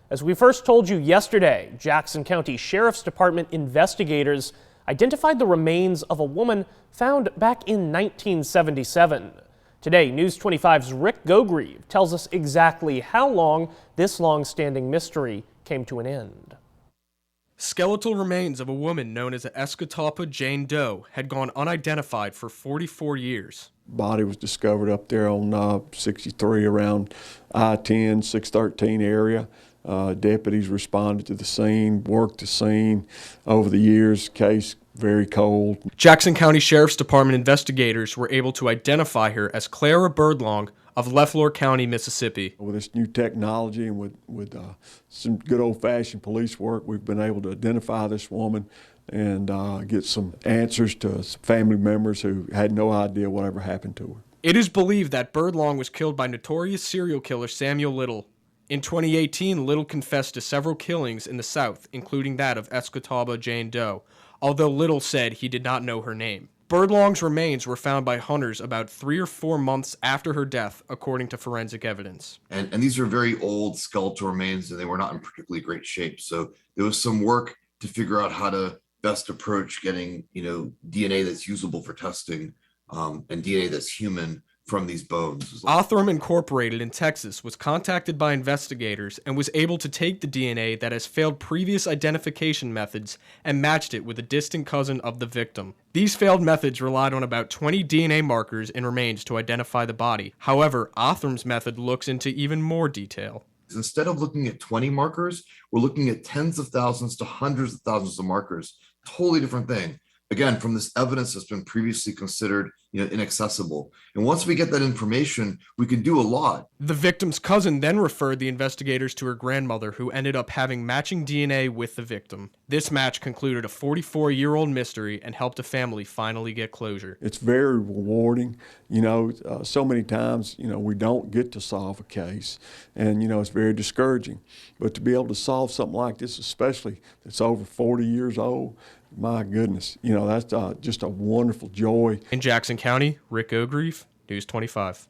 As we first told you yesterday, Jackson County Sheriff's Department investigators identified the remains of a woman found back in 1977. Today, News 25's Rick Gogrieve tells us exactly how long this long-standing mystery came to an end. Skeletal remains of a woman known as Escatawpa Jane Doe had gone unidentified for 44 years. Body was discovered up there on 63 around I-10, 613 area. Deputies responded to the scene, worked the scene. Over the years, case very cold. Jackson County Sheriff's Department investigators were able to identify her as Clara Birdlong of Leflore County, Mississippi. With this new technology and with some good old-fashioned police work, we've been able to identify this woman and get some answers to some family members who had no idea whatever happened to her. It is believed that Birdlong was killed by notorious serial killer Samuel Little. In 2018, Little confessed to several killings in the South, including that of Escatawpa Jane Doe, although Little said he did not know her name. Birdlong's remains were found by hunters about 3 or 4 months after her death, according to forensic evidence. And these are very old skeletal remains, and they were not in particularly great shape. So there was some work to figure out how to best approach getting, DNA that's usable for testing and DNA that's human from these bones. Othram Incorporated in Texas was contacted by investigators and was able to take the DNA that has failed previous identification methods and matched it with a distant cousin of the victim. These failed methods relied on about 20 DNA markers in remains to identify the body. However, Othram's method looks into even more detail. Instead of looking at 20 markers, we're looking at tens of thousands to hundreds of thousands of markers. Totally different thing. Again, from this evidence that's been previously considered inaccessible. And once we get that information, we can do a lot. The victim's cousin then referred the investigators to her grandmother, who ended up having matching DNA with the victim. This match concluded a 44-year-old mystery and helped a family finally get closure. It's very rewarding. So many times, we don't get to solve a case, and, it's very discouraging. But to be able to solve something like this, especially that's over 40 years old, my goodness, that's just a wonderful joy. In Jackson County, Rick Gogrieve, News 25.